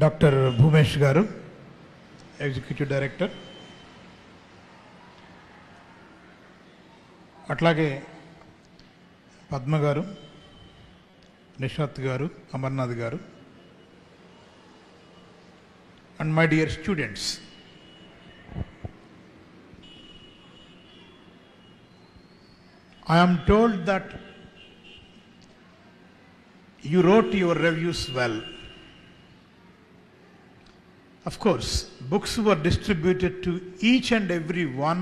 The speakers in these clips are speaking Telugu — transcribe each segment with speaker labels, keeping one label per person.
Speaker 1: డాక్టర్ భూమేష్ గారు, ఎగ్జిక్యూటివ్ డైరెక్టర్, అట్లాగే పద్మ గారు, నిషాత్ గారు, అమర్నాథ్ గారు, and my dear students. I am told that you wrote your reviews well. Of course, books were distributed to each and every one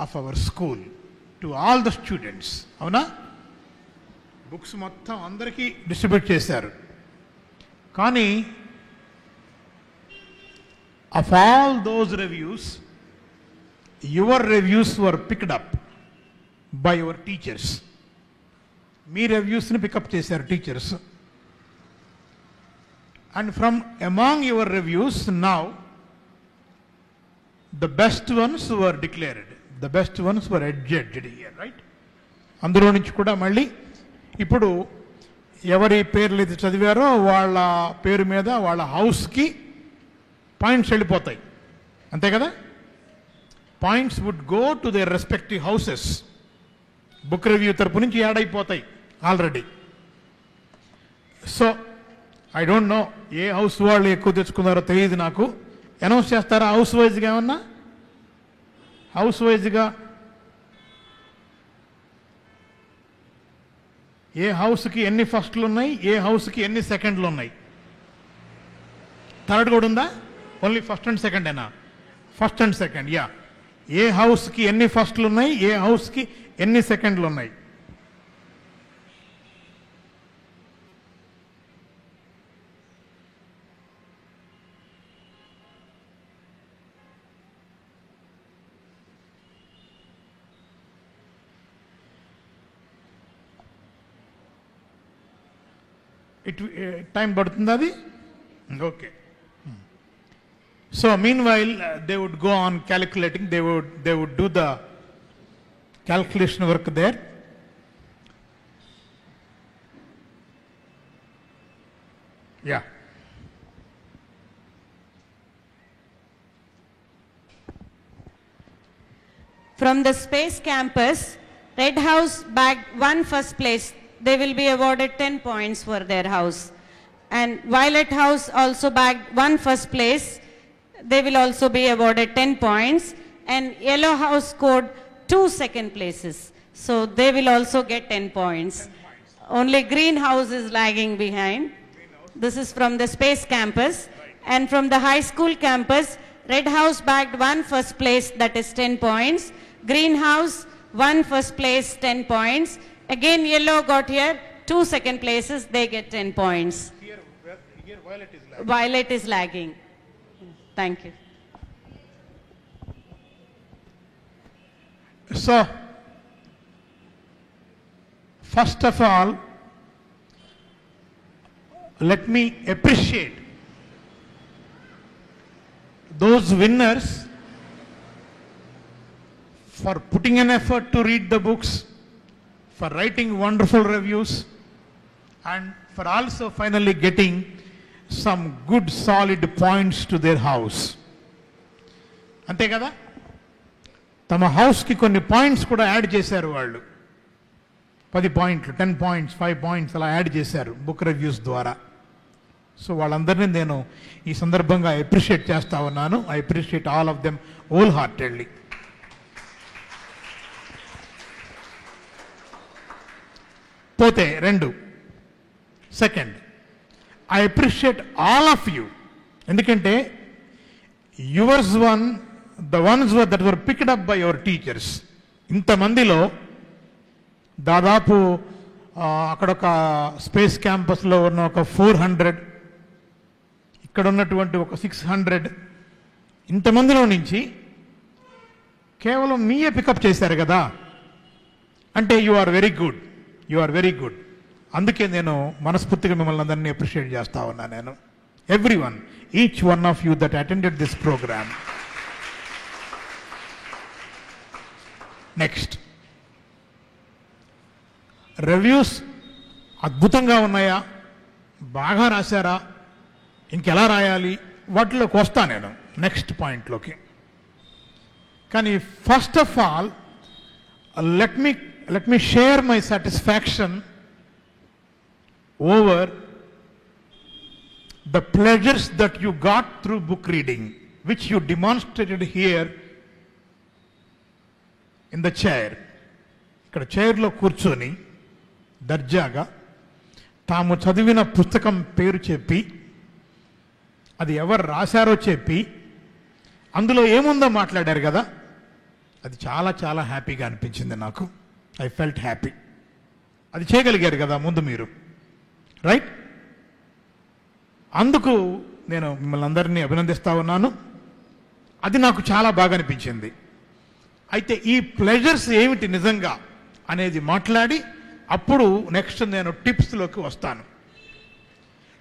Speaker 1: of our school, to all the students. Avuna? Books మొత్తం అందరికీ డిస్ట్రిబ్యూట్ చేశారు. కానీ of all those reviews, your reviews were picked up by your teachers. మీ రివ్యూస్ని పికప్ చేశారు teachers. And from among your reviews now the best ones were declared, the best ones were adjudged here, right? అందులో నుంచి కూడా మళ్ళీ ఇప్పుడు ఎవరి పేర్లు అయితే చదివారో వాళ్ళ పేరు మీద వాళ్ళ హౌస్కి పాయింట్స్ వెళ్ళిపోతాయి, అంతే కదా? Points would go to their respective houses. Book review తరపు నుంచి యాడ్ అయిపోతాయి already. So I don't know ఏ హౌస్ వాళ్ళు ఎక్కువ తెచ్చుకున్నారో తెలియదు నాకు. అనౌన్స్ చేస్తారా హౌస్ వైజ్గా? ఏమన్నా హౌస్ వైజ్గా ఏ హౌస్కి ఎన్ని ఫస్ట్లు ఉన్నాయి, ఏ హౌస్కి ఎన్ని సెకండ్లు ఉన్నాయి? థర్డ్ కూడా ఉందా? ఓన్లీ ఫస్ట్ అండ్ సెకండేనా? First and second, yeah. ఏ హౌస్కి ఎన్ని ఫస్ట్లు ఉన్నాయి, ఏ హౌస్కి ఎన్ని సెకండ్లు ఉన్నాయి? టైం పడుతుంది అది? Okay. So meanwhile they would go on calculating, they would do the calculation work there. Yeah.
Speaker 2: From the Space Campus, Red House bagged one first place. They will be awarded 10 points for their house. And Violet House also bagged one first place. They will also be awarded 10 points. And Yellow House scored 2 second places. So they will also get 10 points. Only Green House is lagging behind. This is from the Space Campus. And from the high school campus, Red House bagged one first place, that is 10 points. Green House, one first place, 10 points. Again, Yellow got here 2 second places, they get 10 points.
Speaker 1: Here Violet is lagging.
Speaker 2: Violet is lagging. Thank you.
Speaker 1: So, first of all, let me appreciate those winners for putting an effort to read the books, for writing wonderful reviews, and for also finally getting some good solid points to their house. అంతే కదా? తమ హౌస్కి కొన్ని పాయింట్స్ కూడా యాడ్ చేశారు వాళ్ళు. 10 పాయింట్లు, 10 పాయింట్స్, 5 పాయింట్స్ అలా యాడ్ చేశారు బుక్ రివ్యూస్ ద్వారా. సో వాళ్ళందరినీ నేను ఈ సందర్భంగా అప్రిషియేట్ చేస్తా ఉన్నాను. I appreciate all of them wholeheartedly. పోతే 2, second, I appreciate all of you. ఎందుకంటే yours one, the ones that were picked up by your teachers. ఇంతమందిలో దాదాపు అక్కడొక స్పేస్ క్యాంపస్లో ఉన్న ఒక 400, ఇక్కడ ఉన్నటువంటి ఒక 600, ఇంతమందిలో నుంచి కేవలం మీయే పికప్ చేశారు కదా. అంటే you are very good, you are very good. అందుకే నేను మనస్ఫూర్తిగా మిమ్మల్ని అందరినీ అప్రిషియేట్ చేస్తా ఉన్నా నేను. Everyone, each one of you that attended this programme. Next, reviews అద్భుతంగా ఉన్నాయా, బాగా రాశారా ఇంకెలా రాయాలి వాటిలోకి వస్తా నేను నెక్స్ట్ పాయింట్లోకి. కానీ first of all let me share my satisfaction over the pleasures that you got through book reading, which you demonstrated here in the chair. ఇక్కడ చైర్లో కూర్చొని దర్జాగా తాము చదివిన పుస్తకం పేరు చెప్పి అది ఎవరు రాశారో చెప్పి అందులో ఏముందో మాట్లాడారు కదా, అది చాలా చాలా హ్యాపీగా అనిపించింది నాకు. I felt happy. అది చేయగలిగారు కదా ముందు మీరు, రైట్? అందుకు నేను మిమ్మల్ని అందరినీ అభినందిస్తా ఉన్నాను. అది నాకు చాలా బాగా అనిపించింది. అయితే ఈ ప్లెజర్స్ ఏమిటి నిజంగా అనేది మాట్లాడి అప్పుడు నెక్స్ట్ నేను టిప్స్లోకి వస్తాను.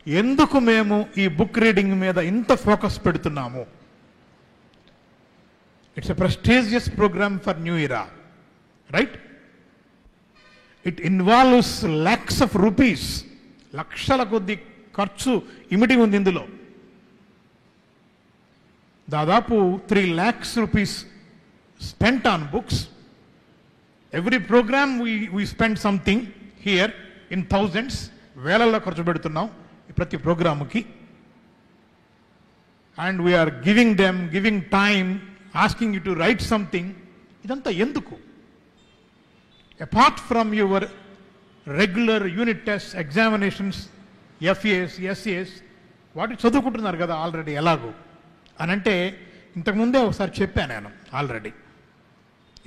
Speaker 1: ఎందుకు మేము ఈ బుక్ రీడింగ్ మీద ఇంత ఫోకస్ పెడుతున్నాము? It's a prestigious programme for new era, right? It involves lakhs of rupees, లక్షల కొద్ది ఖర్చు ఇమిడి ఉంది ఇందులో. దాదాపు 3 lakhs rupees spent on books. Every program we spend something here in thousands, వేలల్లో ఖర్చు పెడుతున్నాం ప్రతి ప్రోగ్రాముకి. And we are giving time, asking you to write something. ఇదంతా ఎందుకు? Apart from your regular unit test, examinations, FAs, SAs, వాటి చదువుకుంటున్నారు కదా ఆల్రెడీ ఎలాగో అని అంటే ఇంతకుముందే ఒకసారి చెప్పాను నేను ఆల్రెడీ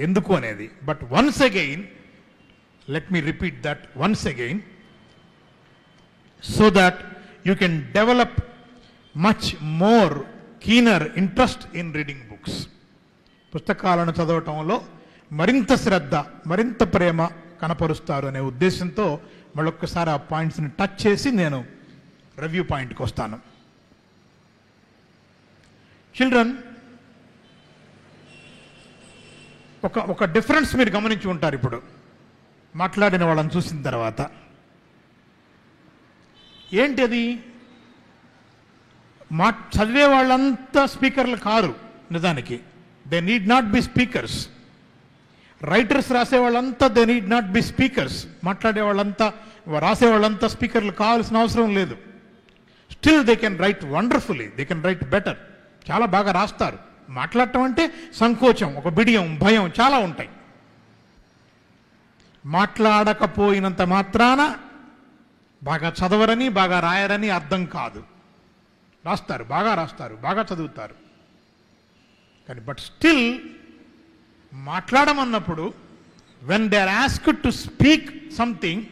Speaker 1: ఎందుకు అనేది. But once again let me repeat that once again so that you can develop much more keener interest in reading books. పుస్తకాలను చదవటంలో మరింత శ్రద్ధ, మరింత ప్రేమ కనపరుస్తారు అనే ఉద్దేశంతో మళ్ళొక్కసారి ఆ పాయింట్స్ని టచ్ చేసి నేను రివ్యూ పాయింట్కి వస్తాను. చిల్డ్రన్, ఒక డిఫరెన్స్ మీరు గమనించి ఉంటారు ఇప్పుడు మాట్లాడిన వాళ్ళని చూసిన తర్వాత. ఏంటి అది? చదివే వాళ్ళంతా స్పీకర్లు కారు నిజానికి. They need not be speakers. Writers రాసేవాళ్ళంతా they need not be speakers. మాట్లాడే వాళ్ళంతా, రాసేవాళ్ళంతా స్పీకర్లు కావాల్సిన అవసరం లేదు. Still they can write wonderfully, they can write better. చాలా బాగా రాస్తారు. మాట్లాడటం అంటే సంకోచం, ఒక బిడియం, భయం చాలా ఉంటాయి. మాట్లాడకపోయినంత మాత్రాన బాగా చదవరని, బాగా రాయరని అర్థం కాదు. రాస్తారు, బాగా చదువుతారు. కానీ బట్ స్టిల్ మాట్లాడమన్నప్పుడు when they are asked to speak something,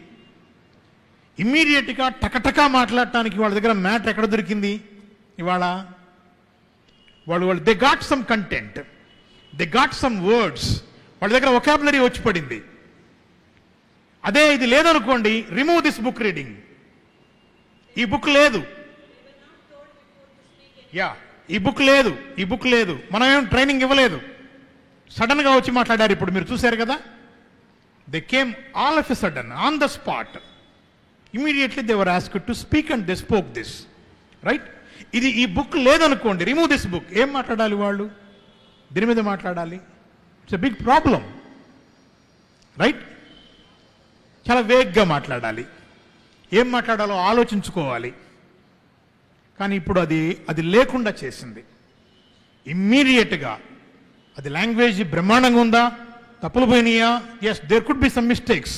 Speaker 1: ఇమ్మీడియట్గా టకటకా మాట్లాడటానికి వాళ్ళ దగ్గర మ్యాటర్ ఎక్కడ దొరికింది ఇవాళ? వాళ్ళు they got some content, they got some words, వాళ్ళ దగ్గర వొకాబులరీ వచ్చి పడింది. అదే ఇది లేదనుకోండి, రిమూవ్ దిస్ బుక్ రీడింగ్. ఈ బుక్ లేదు, ఈ బుక్ లేదు, మనం ఏం ట్రైనింగ్ ఇవ్వలేదు. సడన్ గా వచ్చి మాట్లాడారు. ఇప్పుడు మీరు చూశారు కదా, they came all of a sudden on the spot. Immediately they were asked to speak and they spoke this, right? ఇది ఈ బుక్ లేదనుకోండి, రిమూవ్ దిస్ బుక్. ఏం మాట్లాడాలి వాళ్ళు? దీని మీద మాట్లాడాలి. It's a big problem, right? చాలా వేగ్గా మాట్లాడాలి. ఏం మాట్లాడాలో ఆలోచించుకోవాలి. కానీ ఇప్పుడు అది లేకుండా చేసింది. ఇమ్మీడియట్గా అది లాంగ్వేజ్ బ్రహ్మాండంగా ఉందా, తప్పులు పోయినాయా? Yes, there could be some mistakes.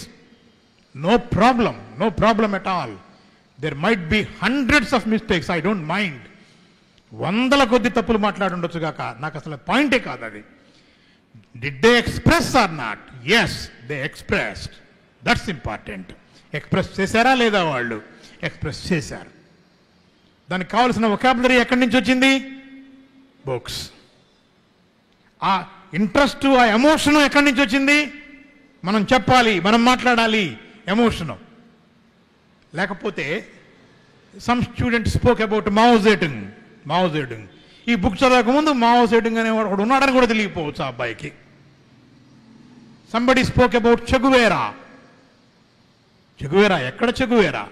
Speaker 1: No problem at all. There might be hundreds of mistakes, I don't mind. వందల కొద్ది తప్పులు మాట్లాడుండొచ్చు కాక, నాకు అసలు పాయింటే కాదు అది. Did they express or not? Yes, they expressed. That's important. Express చేశారా లేదా? వాళ్ళు ఎక్స్ప్రెస్ చేశారు. దానికి కావాల్సిన వొకాబులరీ ఎక్కడి నుంచి వచ్చింది? బుక్స్. ఆ ఇంట్రెస్ట్, ఆ ఎమోషను ఎక్కడి నుంచి వచ్చింది? మనం చెప్పాలి, మనం మాట్లాడాలి, ఎమోషను. లేకపోతే some student spoke about Mao Zedong. ఈ బుక్ చదవకముందు మావో జెడుంగ్ అనేవాడు ఒకడు ఉన్నాడని కూడా తెలియకపోవచ్చు ఆ అబ్బాయికి. Somebody spoke about Che Guevara. ఎక్కడ చెగువేరా?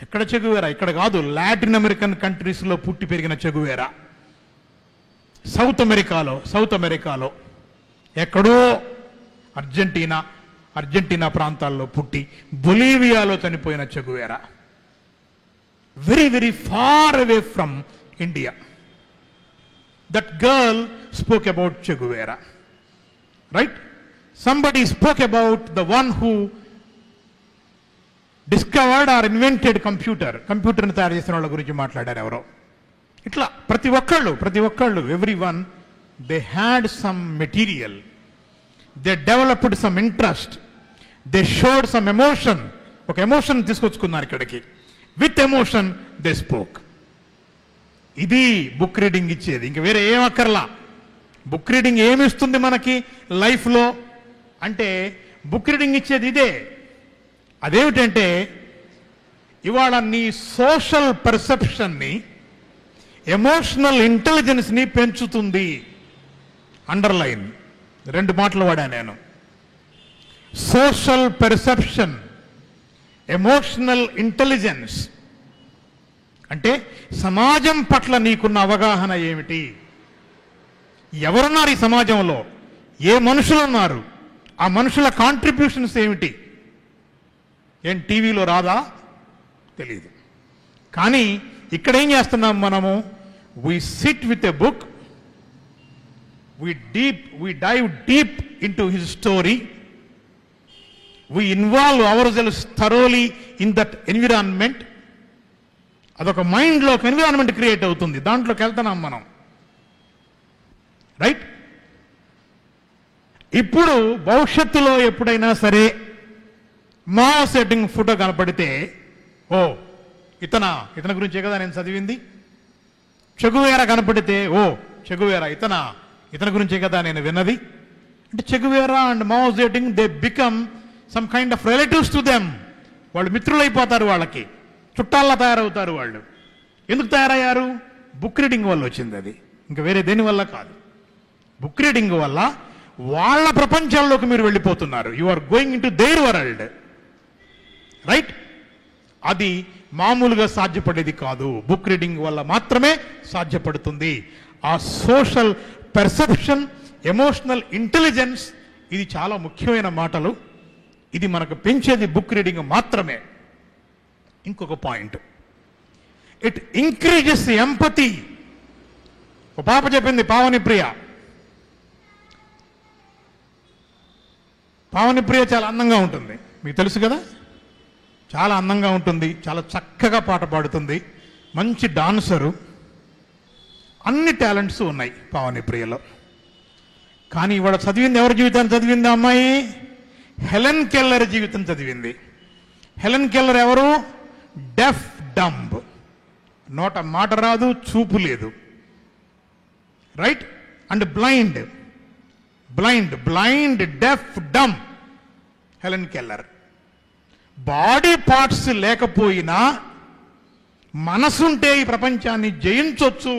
Speaker 1: ఎక్కడ చెగువేరా? ఇక్కడ కాదు, లాటిన్ అమెరికన్ కంట్రీస్లో పుట్టి పెరిగిన చెగువేరా. సౌత్ అమెరికాలో ఎక్కడో అర్జెంటీనా ప్రాంతాల్లో పుట్టి బొలీవియాలో చనిపోయిన Che Guevara. Very very far away from India. That girl spoke about Che Guevara, right? Somebody spoke about the one who discovered or invented కంప్యూటర్ని తయారు చేసిన వాళ్ళ గురించి మాట్లాడారు ఎవరో. ఇట్లా ప్రతి ఒక్కళ్ళు everyone they had some material, they developed some interest, they showed some emotion. ఒక ఎమోషన్ తీసుకొచ్చుకున్నారు ఇక్కడికి. With emotion they spoke. ఇది బుక్ రీడింగ్ ఇచ్చేది, ఇంక వేరే ఏం అక్కర్లా. బుక్ రీడింగ్ ఏమిస్తుంది మనకి లైఫ్లో అంటే, బుక్ రీడింగ్ ఇచ్చేది ఇదే. అదేమిటంటే, ఇవాళ నీ సోషల్ పర్సెప్షన్ని, ఎమోషనల్ ఇంటెలిజెన్స్ని పెంచుతుంది. అండర్లైన్ 2 మాటలు వాడా నేను. Social perception, emotional intelligence. అంటే సమాజం పట్ల నీకున్న అవగాహన ఏమిటి? ఎవరున్నారు ఈ సమాజంలో? ఏ మనుషులు ఉన్నారు? ఆ మనుషుల కాంట్రిబ్యూషన్స్ ఏమిటి? ఏం టీవీలో రాదా? తెలియదు. కానీ ఇక్కడ ఏం చేస్తున్నాం మనము? we sit with a book, we dive deep into his story, we involve ourselves thoroughly in that environment. అదొక మైండ్లో ఒక ఎన్విరాన్మెంట్ క్రియేట్ అవుతుంది, దాంట్లోకి వెళ్తున్నాం మనం, రైట్? ఇప్పుడు భవిష్యత్తులో ఎప్పుడైనా సరే మా సెట్టింగ్ ఫోటో కనపడితే, ఓ ఇతని గురించే కదా నేను చదివింది. చెగువేరా కనపడితే, ఓ చెగువేరా ఇతని గురించే కదా నేను విన్నది. అంటే Che Guevara and Mao Zedong they become some kind of relatives to them. వాళ్ళు మిత్రులైపోతారు, వాళ్ళకి చుట్టాల్లా తయారవుతారు వాళ్ళు. ఎందుకు తయారయ్యారు? బుక్ రీడింగ్ వల్ల వచ్చింది అది, ఇంకా వేరే దేని వల్ల కాదు. బుక్ రీడింగ్ వల్ల వాళ్ళ ప్రపంచాల్లోకి మీరు వెళ్ళిపోతున్నారు. You are going into their world, right? అది మామూలుగా సాధ్యపడేది కాదు, బుక్ రీడింగ్ వల్ల మాత్రమే సాధ్యపడుతుంది. ఆ సోషల్ పర్సెప్షన్, ఎమోషనల్ ఇంటెలిజెన్స్, ఇది చాలా ముఖ్యమైన మాటలు. ఇది మనకు పెంచేది బుక్ రీడింగ్ మాత్రమే. ఇంకొక పాయింట్, ఇట్ ఇంక్రీజెస్ ఎంపతి. ఒక పాప చెప్పింది, పావనిప్రియ చాలా అందంగా ఉంటుంది, మీకు తెలుసు కదా. చాలా అందంగా ఉంటుంది, చాలా చక్కగా పాట పాడుతుంది, మంచి డాన్సరు, అన్ని టాలెంట్స్ ఉన్నాయి పావనిప్రియలో. కానీ ఇవాళ చదివింది ఎవరి జీవితాన్ని చదివింది? అమ్మాయి హెలెన్ కెల్లర్ జీవితం చదివింది. హెలెన్ కెల్లర్ ఎవరు? డెఫ్ డంబ్, నోట మాట రాదు, చూపు లేదు, right? And blind, deaf dumb Helen Keller. Body parts లేకపోయినా మనసుంటే ఈ ప్రపంచాన్ని జయించొచ్చు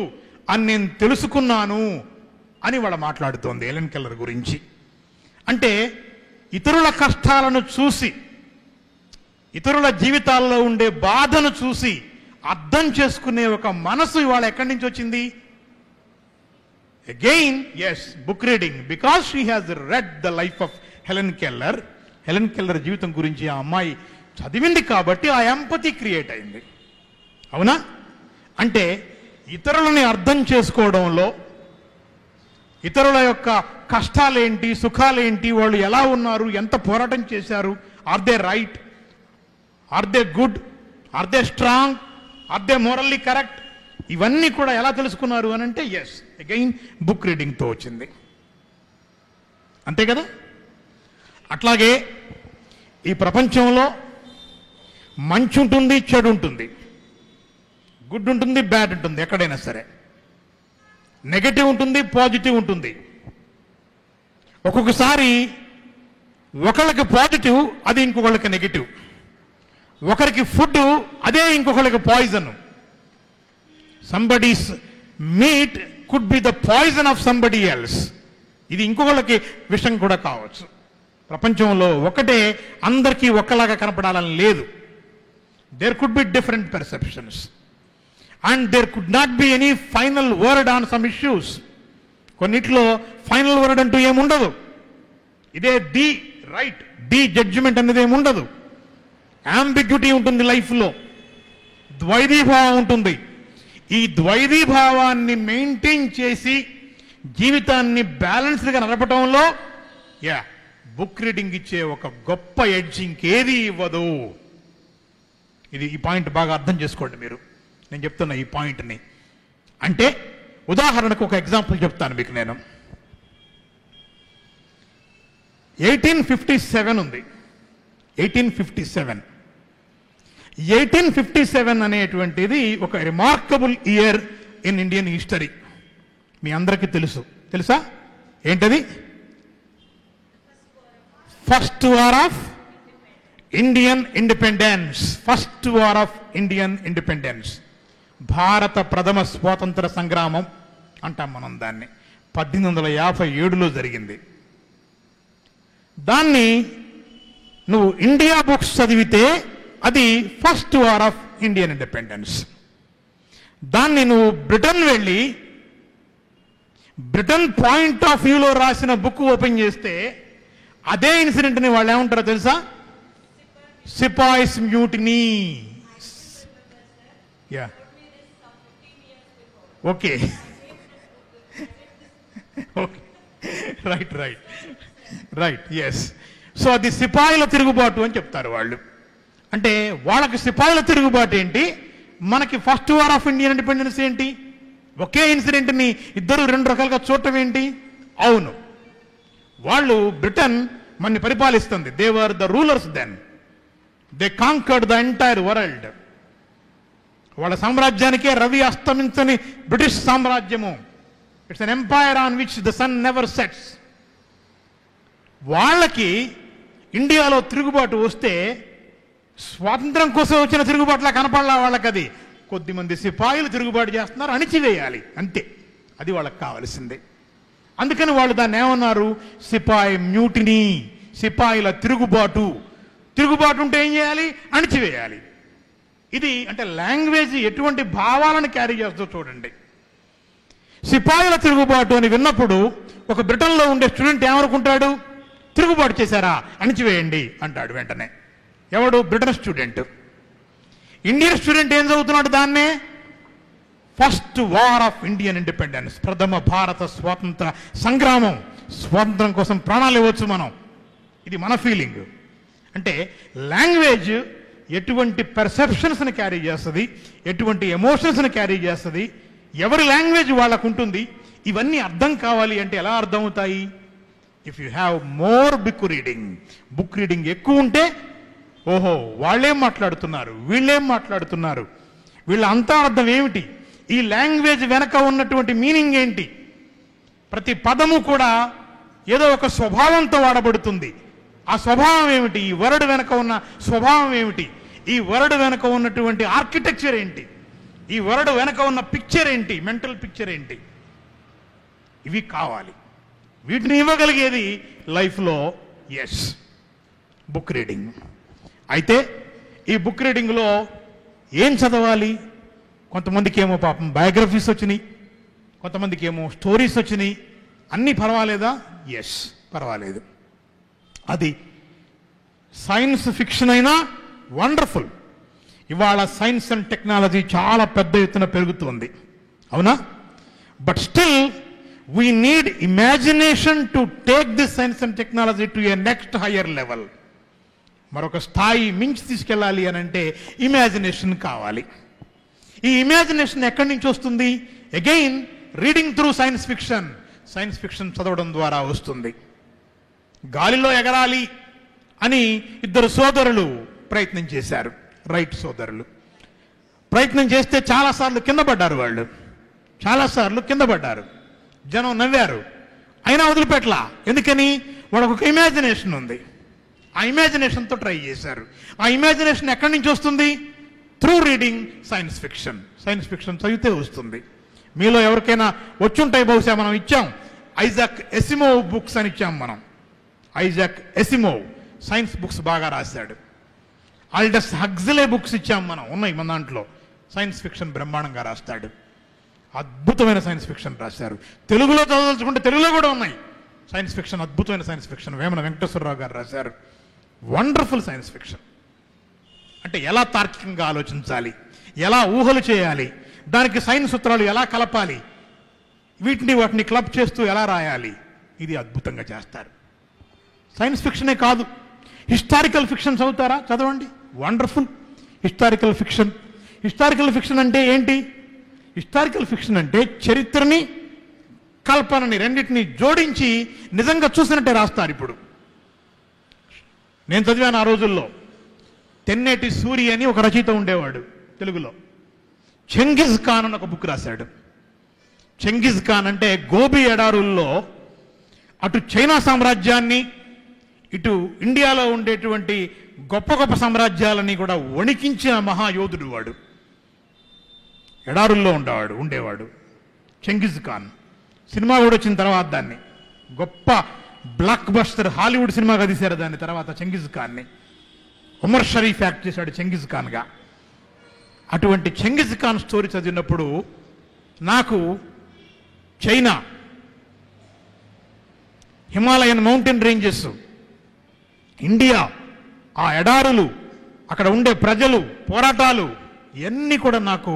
Speaker 1: అని నేను తెలుసుకున్నాను అని వాడు మాట్లాడుతోంది హెలెన్ కెల్లర్ గురించి. అంటే ఇతరుల కష్టాలను చూసి, ఇతరుల జీవితాల్లో ఉండే బాధను చూసి అర్థం చేసుకునే ఒక మనసు ఇవాళ ఎక్కడి నుంచి వచ్చింది? Again yes, book reading. Because she has read the life of Helen Keller. Helen Keller జీవితం గురించి ఆ అమ్మాయి చదివింది కాబట్టి ఆ ఎంపతి క్రియేట్ అయింది, అవునా? అంటే ఇతరులని అర్థం చేసుకోవడంలో, ఇతరుల యొక్క కష్టాలేంటి, సుఖాలేంటి, వాళ్ళు ఎలా ఉన్నారు, ఎంత పోరాటం చేశారు, are they right, are they good, are they strong, are they morally correct, ఇవన్నీ కూడా ఎలా తెలుసుకున్నారు అని అంటే ఎస్, అగైన్ బుక్ రీడింగ్తో వచ్చింది, అంతే కదా. అట్లాగే ఈ ప్రపంచంలో మంచి ఉంటుంది, చెడు ఉంటుంది, గుడ్ ఉంటుంది, బ్యాడ్ ఉంటుంది, ఎక్కడైనా సరే నెగటివ్ ఉంటుంది, పాజిటివ్ ఉంటుంది. ఒక్కొక్కసారి ఒకళ్ళకి పాజిటివ్, అది ఇంకొకళ్ళకి నెగటివ్. ఒకరికి ఫుడ్, అదే ఇంకొకళ్ళకి poison. Somebody's meat could be the poison of somebody else. ఇది ఇంకొకళ్ళకి విషం కూడా కావచ్చు. ప్రపంచంలో ఒకటే అందరికీ ఒక్కలాగా కనపడాలని లేదు. there could be different perceptions. And there could not be any final word on some issues. కొన్నిట్లో ఫైనల్ వర్డ్ అంటూ ఏముండదు. ఇదే ది రైట్, ది జడ్జిమెంట్ అనేది ఏముండదు. అంబిగ్యూటీ ఉంటుంది లైఫ్లో, ద్వైధీభావం ఉంటుంది. ఈ ద్వైధీభావాన్ని మెయింటైన్ చేసి జీవితాన్ని బ్యాలెన్స్డ్గా నడపటంలో బుక్ రీడింగ్ ఇచ్చే ఒక గొప్ప ఎడ్జ్ ఇంకేది ఇవ్వదు. ఈ పాయింట్ బాగా అర్థం చేసుకోండి మీరు. నేను చెప్తున్నా ఈ పాయింట్ని. అంటే ఉదాహరణకు ఒక ఎగ్జాంపుల్ చెప్తాను మీకు. నేను 1857 ఉంది. 1857 అనేటువంటిది ఒక remarkable year in Indian history. మీ అందరికీ తెలుసా? ఏంటది? First war of Indian independence. First war of Indian independence, భారత ప్రథమ స్వాతంత్ర సంగ్రామం అంటాం మనం దాన్ని. 1857లో జరిగింది. దాన్ని నువ్వు ఇండియా బుక్స్ చదివితే అది first war of Indian independence. దాన్ని నువ్వు బ్రిటన్ వెళ్ళి బ్రిటన్ పాయింట్ ఆఫ్ వ్యూలో రాసిన బుక్ ఓపెన్ చేస్తే అదే ఇన్సిడెంట్ని వాళ్ళు ఏమంటారో తెలుసా? Sepoys mutiny. Okay right yes. So అది సిపాయిల తిరుగుబాటు అని చెప్తారు వాళ్ళు. అంటే వాళ్ళకి సిపాయిల తిరుగుబాటు ఏంటి, మనకి first war of Indian independence ఏంటి? ఒకే ఇన్సిడెంట్ని ఇద్దరు రెండు రకాలుగా చూడటం ఏంటి? అవును, వాళ్ళు బ్రిటన్ మనని పరిపాలిస్తుంది. They were the rulers then. They conquered the entire world. వాళ్ళ సామ్రాజ్యానికే రవి అస్తమించని బ్రిటిష్ సామ్రాజ్యము. It's an empire on which the sun never sets. వాళ్ళకి ఇండియాలో తిరుగుబాటు వస్తే స్వాతంత్రం కోసం వచ్చిన తిరుగుబాటులా కనపడలా వాళ్ళకి. అది కొద్దిమంది సిపాయిలు తిరుగుబాటు చేస్తున్నారు, అణిచివేయాలి, అంతే. అది వాళ్ళకి కావాల్సిందే. అందుకని వాళ్ళు దాన్ని ఏమన్నారు? సిపాయి మ్యూటినీ, సిపాయిల తిరుగుబాటు. తిరుగుబాటు ఉంటే ఏం చేయాలి? అణిచివేయాలి. ఇది అంటే లాంగ్వేజ్ ఎటువంటి భావాలను క్యారీ చేస్తుందో చూడండి. సిపాయిల తిరుగుబాటు అని విన్నప్పుడు ఒక బ్రిటన్లో ఉండే స్టూడెంట్ ఏమనుకుంటాడు? తిరుగుబాటు చేశారా, అణిచివేయండి అంటాడు వెంటనే. ఎవడు? Britain student. ఇండియన్ స్టూడెంట్ ఏం చదువుతున్నాడు? దాన్నే first war of Indian independence, ప్రథమ భారత స్వాతంత్ర సంగ్రామం. స్వాతంత్రం కోసం ప్రాణాలు ఇవ్వచ్చు మనం. ఇది మన ఫీలింగ్. అంటే లాంగ్వేజ్ ఎటువంటి పర్సెప్షన్స్ని క్యారీ చేస్తుంది, ఎటువంటి ఎమోషన్స్ని క్యారీ చేస్తుంది, ఎవరి లాంగ్వేజ్ వాళ్ళకు ఉంటుంది. ఇవన్నీ అర్థం కావాలి అంటే ఎలా అర్థం అవుతాయి? If you have more book reading ఎక్కువ ఉంటే, ఓహో వాళ్ళేం మాట్లాడుతున్నారు, వీళ్ళేం మాట్లాడుతున్నారు, వీళ్ళ అంతా అర్థం ఏమిటి, ఈ లాంగ్వేజ్ వెనక ఉన్నటువంటి మీనింగ్ ఏంటి, ప్రతి పదము కూడా ఏదో ఒక స్వభావంతో వాడబడుతుంది. ఆ స్వభావం ఏమిటి, ఈ వర్డ్ వెనక ఉన్న స్వభావం ఏమిటి, ఈ వర్డ్ వెనక ఉన్నటువంటి ఆర్కిటెక్చర్ ఏంటి, ఈ వర్డ్ వెనక ఉన్న పిక్చర్ ఏంటి, మెంటల్ పిక్చర్ ఏంటి, ఇవి కావాలి. వీటిని ఇవ్వగలిగేది లైఫ్లో బుక్ రీడింగ్. అయితే ఈ బుక్ రీడింగ్లో ఏం చదవాలి? కొంతమందికి ఏమో పాపం బయోగ్రఫీస్ వచ్చినాయి, కొంతమందికి ఏమో స్టోరీస్ వచ్చినాయి. అన్నీ పర్వాలేదా? పర్వాలేదు. అది సైన్స్ ఫిక్షన్ అయినా వండర్ఫుల్. ఇవాళ సైన్స్ అండ్ టెక్నాలజీ చాలా పెద్ద ఎత్తున పెరుగుతుంది, అవునా? But still we need imagination to take this science and technology to A next higher level. మరొక స్థాయి మించి తీసుకెళ్ళాలి అని అంటే ఇమాజినేషన్ కావాలి. ఈ ఇమాజినేషన్ ఎక్కడి నుంచి వస్తుంది? Again reading through science fiction చదవడం ద్వారా వస్తుంది. గాలిలో ఎగరాలి అని ఇద్దరు సోదరులు ప్రయత్నం చేశారు, రైట్ సోదరులు. ప్రయత్నం చేస్తే చాలాసార్లు కింద పడ్డారు. వాళ్ళు చాలాసార్లు కింద పడ్డారు. జనం నవ్వారు, అయినా వదిలిపెట్టలా. ఎందుకని? వాళ్ళకు ఒక ఇమాజినేషన్ ఉంది. ఆ ఇమాజినేషన్తో ట్రై చేశారు. ఆ ఇమాజినేషన్ ఎక్కడి నుంచి వస్తుంది? త్రూ రీడింగ్ సైన్స్ ఫిక్షన్ చదివితే వస్తుంది. మీలో ఎవరికైనా వచ్చుంటాయి బహుశా. మనం ఇచ్చాం ఐజాక్ ఎసిమోవ్ బుక్స్ అని ఇచ్చాం మనం. ఐజాక్ ఎసిమోవ్ సైన్స్ బుక్స్ బాగా రాశాడు. ఆల్డస్ హక్స్లే బుక్స్ ఇచ్చాం మనం, ఉన్నాయి మన దాంట్లో. సైన్స్ ఫిక్షన్ బ్రహ్మాండంగా రాస్తాడు, అద్భుతమైన సైన్స్ ఫిక్షన్ రాశారు. తెలుగులో చదవదలుచుకుంటే తెలుగులో కూడా ఉన్నాయి సైన్స్ ఫిక్షన్, అద్భుతమైన సైన్స్ ఫిక్షన్. వేమన వెంకటేశ్వరరావు గారు రాశారు, వండర్ఫుల్ సైన్స్ ఫిక్షన్. అంటే ఎలా తార్కికంగా ఆలోచించాలి, ఎలా ఊహలు చేయాలి, దానికి సైన్స్ సూత్రాలు ఎలా కలపాలి, వాటిని క్లబ్ చేస్తూ ఎలా రాయాలి, ఇది అద్భుతంగా చేస్తారు. సైన్స్ ఫిక్షనే కాదు, హిస్టారికల్ ఫిక్షన్ చదువుతారా? చదవండి, wonderful historical fiction. Historical fiction అంటే ఏంటి? హిస్టారికల్ ఫిక్షన్ అంటే చరిత్రని కల్పనని రెండింటిని జోడించి నిజంగా చూసినట్టే రాస్తారు. ఇప్పుడు నేను చదివాను ఆ రోజుల్లో, తెన్నేటి సూరి అని ఒక రచయిత ఉండేవాడు తెలుగులో. చెంగిజ్ ఖాన్ అని ఒక బుక్ రాశాడు. చెంగిజ్ ఖాన్ అంటే గోబీ ఎడారుల్లో అటు చైనా సామ్రాజ్యాన్ని ఇటు ఇండియాలో ఉండేటువంటి గొప్ప గొప్ప సామ్రాజ్యాలని కూడా వణికించిన మహాయోధుడు వాడు. ఎడారుల్లో ఉండేవాడు చెంగిజ్ ఖాన్. సినిమా కూడా వచ్చిన తర్వాత దాన్ని గొప్ప బ్లాక్ బస్టర్ హాలీవుడ్ సినిమాగా తీశారు దాని తర్వాత చెంగిజ్ ఖాన్ని. ఉమర్ షరీఫ్ యాక్ట్ చేశాడు చెంగిజ్ ఖాన్గా. అటువంటి చెంగిజ్ ఖాన్ స్టోరీ చదివినప్పుడు నాకు China, Himalayan mountain ranges, India, ఆ ఎడారులు, అక్కడ ఉండే ప్రజలు, పోరాటాలు ఇవన్నీ కూడా నాకు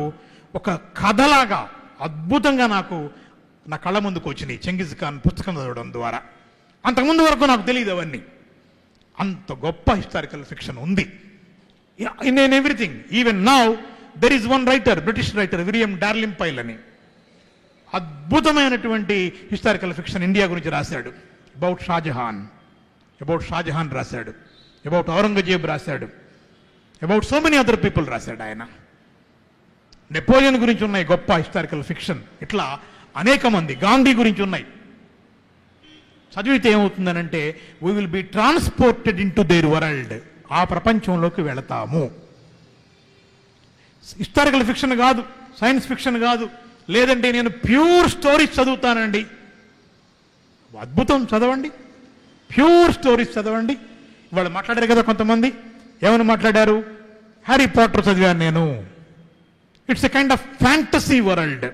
Speaker 1: ఒక కథలాగా అద్భుతంగా నా కళ్ళ ముందుకు వచ్చినాయి చెంగిజ్ ఖాన్ పుస్తకం చదవడం ద్వారా. అంతకుముందు వరకు నాకు తెలియదు అవన్నీ. అంత గొప్ప హిస్టారికల్ ఫిక్షన్ ఉంది in everything. Even now there is one writer, British writer William Dalrymple అని, అద్భుతమైనటువంటి హిస్టారికల్ ఫిక్షన్ ఇండియా గురించి రాశాడు. అబౌట్ షాజహాన్ రాశాడు, అబౌట్ ఔరంగజేబ్ రాశాడు, about so many other people రాశాడు ఆయన. నెపోలియన్ గురించి ఉన్నాయి గొప్ప హిస్టారికల్ ఫిక్షన్. ఇట్లా అనేక మంది, గాంధీ గురించి ఉన్నాయి. చదివితే ఏమవుతుందనంటే we will be transported into their world, ఆ ప్రపంచంలోకి వెళతాము. హిస్టారికల్ ఫిక్షన్ కాదు, సైన్స్ ఫిక్షన్ కాదు, లేదంటే నేను ప్యూర్ స్టోరీస్ చదువుతానండి. అద్భుతం, చదవండి, ప్యూర్ స్టోరీస్ చదవండి. ఇవాళ మాట్లాడారు కదా కొంతమంది, ఏమని మాట్లాడారు? హ్యారీ పాటర్ చదివాను నేను, it's a kind of fantasy world.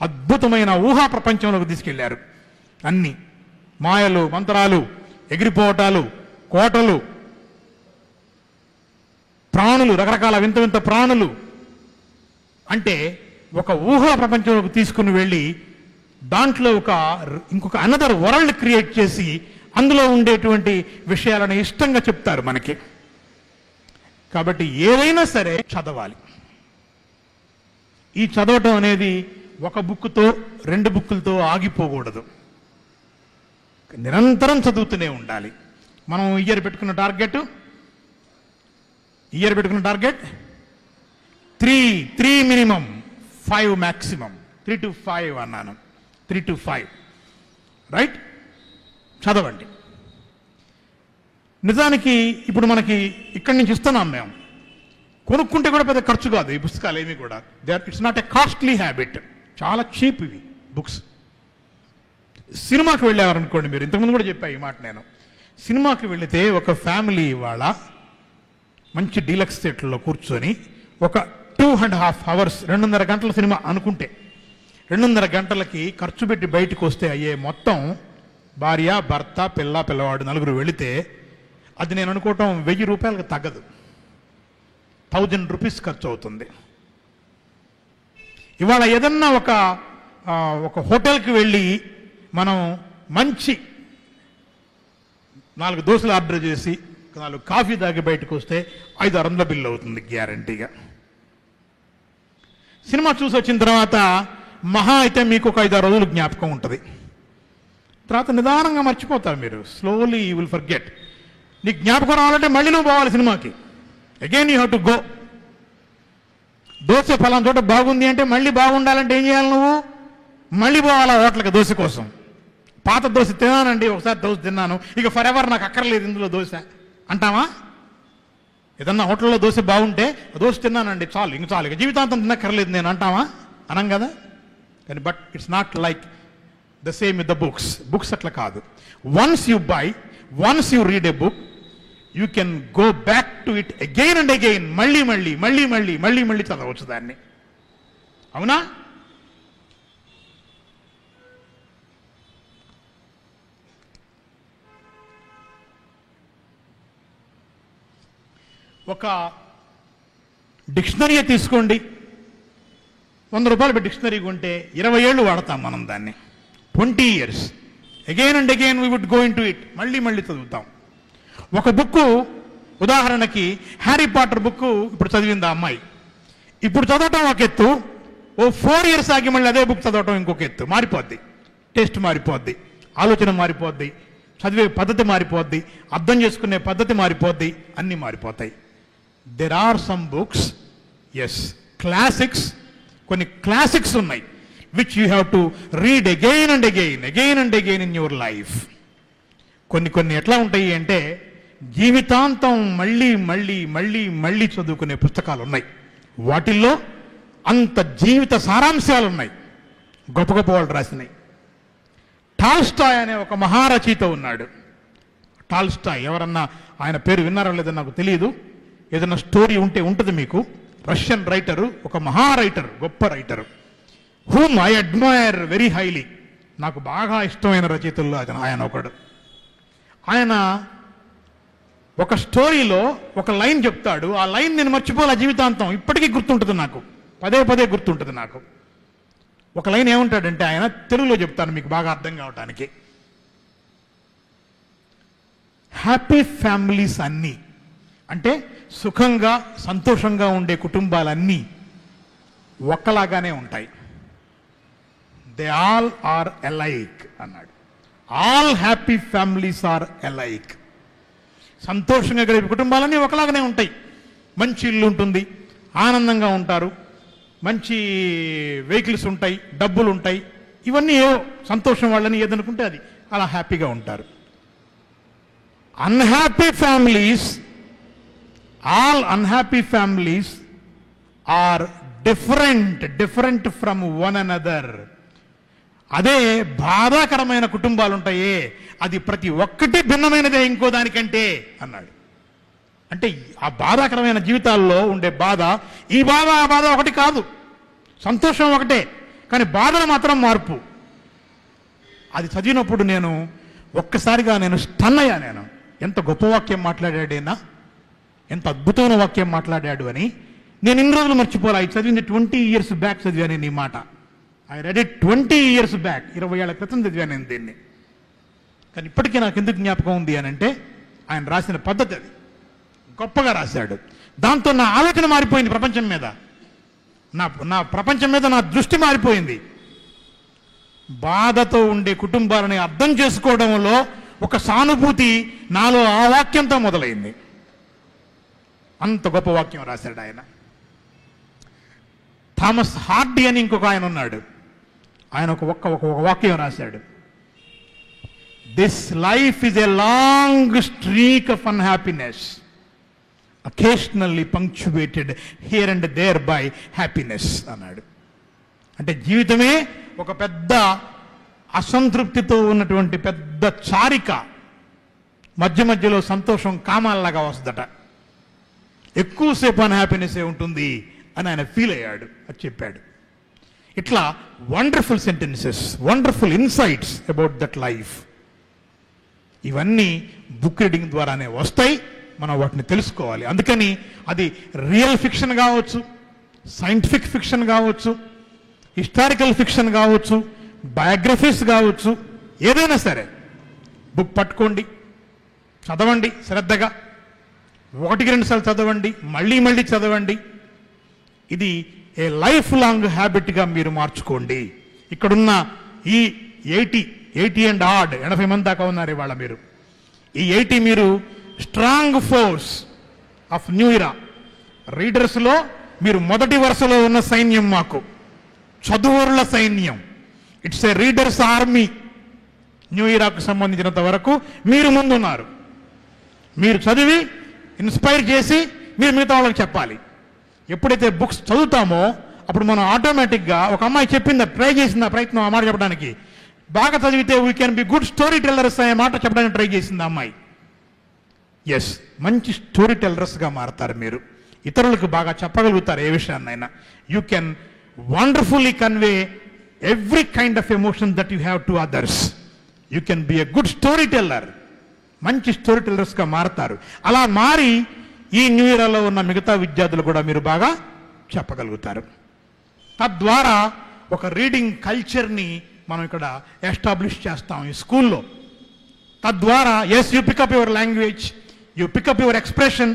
Speaker 1: అద్భుతమైన ఊహా ప్రపంచంలోకి తీసుకెళ్లారు. అన్ని మాయలు, మంత్రాలు, ఎగిరిపోవటాలు, కోటలు, ప్రాణులు, రకరకాల వింత వింత ప్రాణులు. అంటే ఒక ఊహా ప్రపంచంలోకి తీసుకుని వెళ్ళి దాంట్లో ఇంకొక అనదర్ వరల్డ్ క్రియేట్ చేసి అందులో ఉండేటువంటి విషయాలను ఇష్టంగా చెప్తారు మనకి. కాబట్టి ఏదైనా సరే చదవాలి. ఈ చదవటం అనేది ఒక బుక్తో 2 బుక్కులతో ఆగిపోకూడదు, నిరంతరం చదువుతూనే ఉండాలి. మనం ఇయర్ పెట్టుకున్న టార్గెట్ 3 మినిమం, 5 మ్యాక్సిమం. 3 to 5 అన్నాను, 3 to 5 రైట్. చదవండి. నిజానికి ఇప్పుడు మనకి ఇక్కడి నుంచి ఇస్తున్నాం మేము, కొనుక్కుంటే కూడా పెద్ద ఖర్చు కాదు ఈ పుస్తకాలు ఏమి కూడా. It's not a costly habit, చాలా చీప్ ఇవి బుక్స్. సినిమాకి వెళ్ళేవారనుకోండి, మీరు ఇంతకుముందు కూడా చెప్పా ఈ మాట నేను. సినిమాకి వెళితే ఒక ఫ్యామిలీ ఇవాళ మంచి డీలక్స్ థియేటర్లో కూర్చొని ఒక 2.5 hours, 2.5 గంటల సినిమా అనుకుంటే 2.5 గంటలకి ఖర్చు పెట్టి బయటకు వస్తే అయ్యే మొత్తం, భార్య, భర్త, పిల్లవాడు 4 వెళితే అది నేను అనుకోవటం 1000 రూపాయలకు తగ్గదు, 1000 rupees ఖర్చు అవుతుంది. ఇవాళ ఏదన్నా ఒక హోటల్కి వెళ్ళి మనం మంచి 4 దోశలు ఆర్డర్ చేసి 4 కాఫీ తాగి బయటకు వస్తే 500 బిల్లు అవుతుంది గ్యారంటీగా. సినిమా చూసి వచ్చిన తర్వాత మహా అయితే మీకు ఒక 5-6 రోజులు జ్ఞాపకం ఉంటుంది, తర్వాత నిదానంగా మర్చిపోతారు మీరు. Slowly you will forget. నీకు జ్ఞాపకం రావాలంటే మళ్ళీ నువ్వు పోవాలి సినిమాకి. Again you have to go. Dosa ఫలానా చోట బాగుంది అంటే మళ్ళీ బాగుండాలంటే ఏం చేయాలి? నువ్వు మళ్ళీ పోవాలి హోటల్కి దోశ కోసం. పాత దోశ తిన్నానండి, ఒకసారి దోశ తిన్నాను, ఇక ఫర్ ఎవర్ నాకు అక్కర్లేదు ఇందులో దోశ అంటావా? ఏదన్నా హోటల్లో దోశ బాగుంటే దోశ తిన్నానండి చాలు, ఇంక చాలు, ఇక జీవితాంతం తిన్నక్కర్లేదు నేను అంటావా? అనం కదా. కానీ but it's not like the same with the books. Books అట్లా కాదు. Once you by, once you read A book, you can go back to it again and again, మళ్ళీ మళ్ళీ మళ్ళీ మళ్ళీ మళ్ళీ మళ్ళీ చదవచ్చు దాన్ని. అవునా? ఒక డిక్షనరీ తీసుకోండి, 100 రూపాయలు పెట్టి డిక్షనరీ కొంటే 20 ఏళ్ళు వాడతాం మనం దాన్ని. 20 years again and again we would go into it, మళ్ళీ మళ్ళీ చదువుతాం. ఒక బుక్ ఉదాహరణకి హ్యారీ పాటర్ బుక్ ఇప్పుడు చదివింది ఆ అమ్మాయి. ఇప్పుడు చదవటం ఒక ఎత్తు, ఓ 4 years ఆగి మళ్ళీ అదే బుక్ చదవటం ఇంకొక ఎత్తు. మారిపోద్ది, టేస్ట్ మారిపోద్ది, ఆలోచన మారిపోద్ది, చదివే పద్ధతి మారిపోద్ది, అర్థం చేసుకునే పద్ధతి మారిపోద్ది, అన్నీ మారిపోతాయి. There are some books, yes, classics, కొన్ని క్లాసిక్స్ ఉన్నాయి which you have to read again and again, again and again in your life. కొన్ని ఎట్లా ఉంటాయి అంటే జీవితాంతం మళ్ళీ మళ్ళీ మళ్ళీ మళ్ళీ చదువుకునే పుస్తకాలు ఉన్నాయి. వాటిల్లో అంత జీవిత సారాంశాలు ఉన్నాయి, గొప్ప గొప్ప వాళ్ళు రాసినాయి. టాల్స్టాయ్ అనే ఒక మహారచయిత ఉన్నాడు. టాల్స్టాయ్, ఎవరన్నా ఆయన పేరు విన్నారో లేదో నాకు తెలియదు, ఏదైనా స్టోరీ ఉంటే ఉంటుంది మీకు. రష్యన్ రైటరు, ఒక మహా రైటర్, గొప్ప writer, whom I admire very highly. నాకు బాగా ఇష్టమైన రచయితల్లో ఆయన ఒకడు. ఆయన ఒక స్టోరీలో ఒక లైన్ చెప్తాడు, ఆ లైన్ నేను మర్చిపోలే జీవితాంతం, ఇప్పటికీ గుర్తుంటుంది నాకు, పదే పదే గుర్తుంటుంది నాకు. ఒక లైన్ ఏమంటాడంటే ఆయన, తెలుగులో చెప్తాను మీకు బాగా అర్థం కావటానికి. హ్యాపీ ఫ్యామిలీస్ అన్నీ, అంటే సుఖంగా సంతోషంగా ఉండే కుటుంబాలన్నీ ఒక్కలాగానే ఉంటాయి. దే ఆల్ ఆర్ అలైక్ అన్నాడు. All happy families are alike. సంతోషంగా గడిపే కుటుంబాలన్నీ ఒకలాగానే ఉంటాయి. మంచి ఇల్లు ఉంటుంది, ఆనందంగా ఉంటారు, మంచి వెహికల్స్ ఉంటాయి, డబ్బులు ఉంటాయి, ఇవన్నీ ఏవో సంతోషం వాళ్ళని ఏదనుకుంటే అది అలా హ్యాపీగా ఉంటారు. Unhappy families, all unhappy families are different from one another. అదే బాధాకరమైన కుటుంబాలు ఉంటాయే, అది ప్రతి ఒక్కటి భిన్నమైనదే ఇంకో దానికంటే అన్నాడు. అంటే ఆ బాధాకరమైన జీవితాల్లో ఉండే బాధ, ఈ బాధ ఆ బాధ ఒకటి కాదు, సంతోషం ఒకటే, కానీ బాధలు మాత్రం మార్పు. అది చదివినప్పుడు నేను ఒక్కసారిగా స్టన్ అయ్యా. నేను ఎంత గొప్ప వాక్యం మాట్లాడాడేనా, ఎంత అద్భుతమైన వాక్యం మాట్లాడాడు అని నేను ఇన్ని రోజులు మర్చిపోలే. ఇది చదివింది 20 years బ్యాక్ చదివాను నేను ఈ మాట. I read it 20 years back, 20 ఏళ్ల క్రితం చదివాను నేను దీన్ని. కానీ ఇప్పటికీ నాకు ఎందుకు జ్ఞాపకం ఉంది అని అంటే ఆయన రాసిన పద్ధతి, అది గొప్పగా రాశాడు. దాంతో నా ఆలోచన మారిపోయింది ప్రపంచం మీద, నా ప్రపంచం మీద నా దృష్టి మారిపోయింది. బాధతో ఉండే కుటుంబాలని అర్థం చేసుకోవడంలో ఒక సానుభూతి నాలో ఆ వాక్యంతో మొదలైంది. అంత గొప్ప వాక్యం రాశాడు ఆయన. థామస్ హార్డీ అని ఇంకొక ఆయన ఉన్నాడు, ఆయన ఒక వాక్యం రాశాడు. This life is a long streak of unhappiness, occasionally punctuated here and there by happiness అన్నాడు. అంటే జీవితమే ఒక పెద్ద అసంతృప్తితో ఉన్నటువంటి పెద్ద చారిక, మధ్య మధ్యలో సంతోషం కామాల్లాగా వస్తుందట, ఎక్కువసేపు అన్హ్యాపీనెస్ ఉంటుంది అని ఆయన ఫీల్ అయ్యాడు, అది చెప్పాడు. ఇట్లా wonderful sentences, wonderful insights about that life. ఇవన్నీ బుక్ రీడింగ్ ద్వారానే వస్తాయి, మనం వాటిని తెలుసుకోవాలి. అందుకని అది రియల్ ఫిక్షన్ కావచ్చు, సైంటిఫిక్ ఫిక్షన్ కావచ్చు, హిస్టారికల్ ఫిక్షన్ కావచ్చు, బయోగ్రఫీస్ కావచ్చు, ఏదైనా సరే బుక్ పట్టుకోండి, చదవండి శ్రద్ధగా, 1-2 సార్లు చదవండి, మళ్ళీ మళ్ళీ చదవండి. ఇది ఏ లైఫ్ లాంగ్ హ్యాబిట్గా మీరు మార్చుకోండి. ఇక్కడున్న ఈ 80 అండ్ ఆడ్ 80 మంది దాకా ఉన్నారు ఇవాళ. మీరు ఈ 80 మీరు strong force of new era రీడర్స్లో మీరు మొదటి వరుసలో ఉన్న సైన్యం, మాకు చదువురుల సైన్యం. It's a readers army. New ఇరాకు సంబంధించినంత వరకు మీరు ముందున్నారు. మీరు చదివి ఇన్స్పైర్ చేసి మీరు మిగతా వాళ్ళకి చెప్పాలి. ఎప్పుడైతే బుక్స్ చదువుతామో అప్పుడు మనం ఆటోమేటిక్గా, ఒక అమ్మాయి చెప్పింది, ట్రై చేసింది ఆ ప్రయత్నం, ఆ మాట చెప్పడానికి, బాగా చదివితే we can be good story tellers అనే మాట చెప్పడానికి ట్రై చేసింది ఆ అమ్మాయి. ఎస్, మంచి స్టోరీ టెల్లర్స్గా మారతారు మీరు. ఇతరులకు బాగా చెప్పగలుగుతారు ఏ విషయాన్నైనా. You can wonderfully convey every kind of emotion that you have to others. You can be a good storyteller. మంచి స్టోరీ టెల్లర్స్గా మారతారు. అలా మారి ఈ న్యూ ఇయర్లో ఉన్న మిగతా విద్యార్థులు కూడా మీరు బాగా చెప్పగలుగుతారు. తద్వారా ఒక రీడింగ్ కల్చర్ని మనం ఇక్కడ ఎస్టాబ్లిష్ చేస్తాం ఈ స్కూల్లో. తద్వారా yes, you pick up your language, you pick up your expression,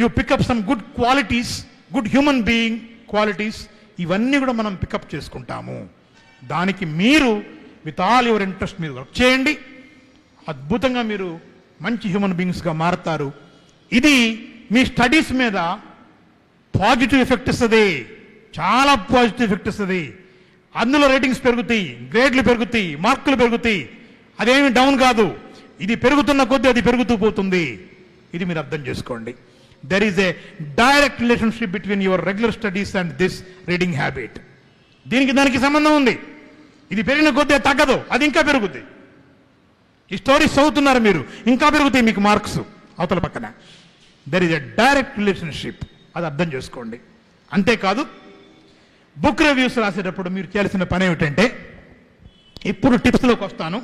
Speaker 1: you pick up some good qualities, good human being qualities. ఇవన్నీ కూడా మనం పికప్ చేసుకుంటాము. దానికి మీరు విత్ ఆల్ యువర్ ఇంట్రెస్ట్ మీద వర్క్ చేయండి. అద్భుతంగా మీరు మంచి హ్యూమన్ బీయింగ్స్గా మారుతారు. ఇది మీ స్టడీస్ మీద పాజిటివ్ ఎఫెక్ట్ ఇస్తుంది, చాలా పాజిటివ్ ఎఫెక్ట్ ఇస్తుంది. అందులో రేటింగ్స్ పెరుగుతాయి, గ్రేడ్లు పెరుగుతాయి, మార్కులు పెరుగుతాయి. అదేమి డౌన్ కాదు, ఇది పెరుగుతున్న కొద్దీ అది పెరుగుతూ పోతుంది. ఇది మీరు అర్థం చేసుకోండి. There is a direct relationship between your regular studies and this reading habit. దీనికి దానికి సంబంధం ఉంది. ఇది పెరిగిన కొద్దీ తగ్గదు, అది ఇంకా పెరుగుద్ది. ఈ స్టోరీస్ చదువుతున్నారు మీరు, ఇంకా పెరుగుతాయి మీకు మార్క్స్ అవతల పక్కన. There is a direct relationship, అది అర్థం చేసుకోండి. అంతేకాదు, బుక్ రివ్యూస్ రాసేటప్పుడు మీరు చేయాల్సిన పని ఏమిటంటే, ఇప్పుడు టిప్స్లోకి వస్తాను.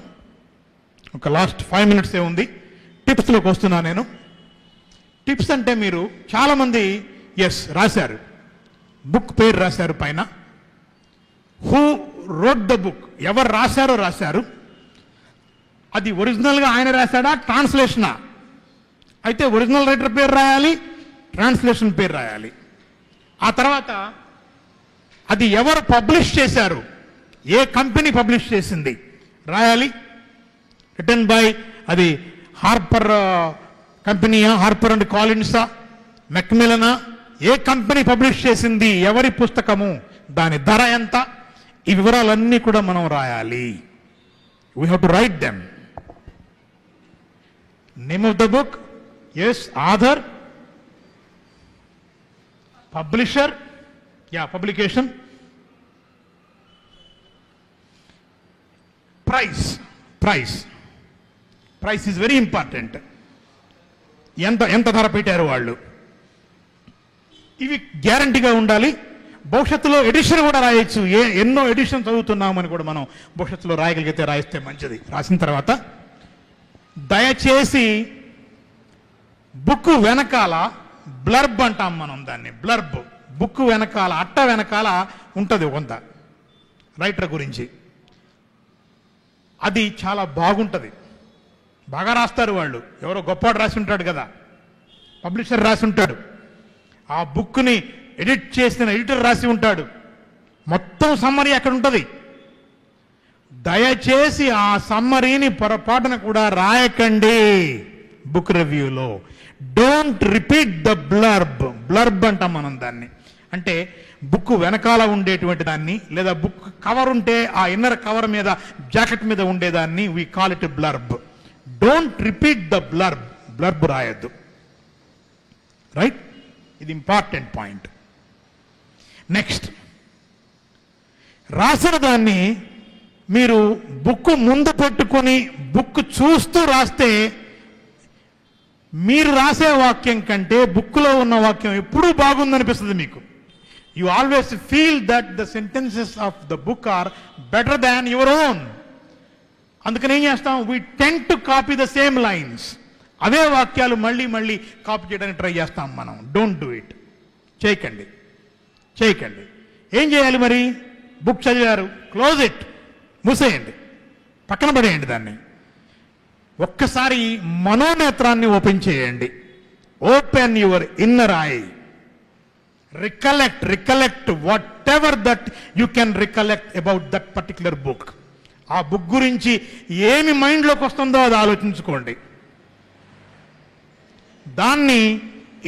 Speaker 1: ఒక లాస్ట్ 5 minutes ఉంది, టిప్స్లోకి వస్తున్నా నేను. టిప్స్ అంటే మీరు చాలామంది ఎస్ రాశారు, బుక్ పేరు రాశారు పైన. హూ రోడ్ ద బుక్, ఎవరు రాశారో రాశారు. అది ఒరిజినల్గా ఆయన రాశాడా, ట్రాన్స్లేషనా? అయితే ఒరిజినల్ రైటర్ పేరు రాయాలి, ట్రాన్స్లేషన్ పేరు రాయాలి. ఆ తర్వాత అది ఎవరు పబ్లిష్ చేశారు, ఏ కంపెనీ పబ్లిష్ చేసింది రాయాలి. రిటర్న్ బై, అది హార్పర్ కంపెనీయా, హార్పర్ అండ్ కాలిన్సా, మెక్మిలనా, ఏ కంపెనీ పబ్లిష్ చేసింది, ఎవరి పుస్తకము, దాని ధర ఎంత, ఈ వివరాలన్నీ కూడా మనం రాయాలి. We have to write them. Name of the book, yes, author, publisher, యా publication, price. Price is very important. ఎంత ధర పెట్టారు వాళ్ళు, ఇవి గ్యారంటీగా ఉండాలి. భవిష్యత్తులో ఎడిషన్ కూడా రాయొచ్చు. ఎన్నో ఎడిషన్ చదువుతున్నామని కూడా మనం భవిష్యత్తులో రాయగలిగితే రాయిస్తే మంచిది. రాసిన తర్వాత దయచేసి బుక్ వెనకాల బ్లర్బ్ అంటాం మనం దాన్ని, బ్లర్బ్. బుక్ వెనకాల, అట్ట వెనకాల ఉంటుంది కొంత రైటర్ గురించి. అది చాలా బాగుంటుంది, బాగా రాస్తారు వాళ్ళు. ఎవరో గొప్పవాడు రాసి ఉంటాడు కదా, పబ్లిషర్ రాసి ఉంటాడు. ఆ బుక్ని ఎడిట్ చేసిన ఎడిటర్ రాసి ఉంటాడు. మొత్తం సమ్మరీ అక్కడ ఉంటుంది. దయచేసి ఆ సమ్మరీని పొరపాటున కూడా రాయకండి బుక్ రివ్యూలో. Don't repeat the blurb. Blurb అంటాం మనం దాన్ని. అంటే బుక్ వెనకాల ఉండేటువంటి దాన్ని, లేదా బుక్ కవర్ ఉంటే ఆ ఇన్నర్ కవర్ మీద, జాకెట్ మీద ఉండేదాన్ని we call it blurb. Don't repeat the blurb. Blurb రాయొద్దు. రైట్, ఇది ఇంపార్టెంట్ పాయింట్. నెక్స్ట్, రాసిన దాన్ని మీరు బుక్ ముందు పెట్టుకొని బుక్ చూస్తూ రాస్తే మీరు రాసే వాక్యం కంటే బుక్లో ఉన్న వాక్యం ఎప్పుడూ బాగుందనిపిస్తుంది మీకు. You always feel that the sentences of the book are better than your own. అందుకని ఏం చేస్తాం, we tend to copy the same lines. అవే వాక్యాలు మళ్ళీ మళ్ళీ కాపీ చేయడానికి ట్రై చేస్తాం మనం. Don't do it. చేయకండి. ఏం చేయాలి మరి? బుక్ చదివారు, క్లోజ్ ఇట్, మూసేయండి, పక్కన పడేయండి దాన్ని. ఒక్కసారి మనోనేత్రాన్ని ఓపెన్ చేయండి. Open your inner I. Recollect what ever that you can recollect about that particular book. ఆ బుక్ గురించి ఏమి మైండ్లోకి వస్తుందో అది ఆలోచించుకోండి. దాన్ని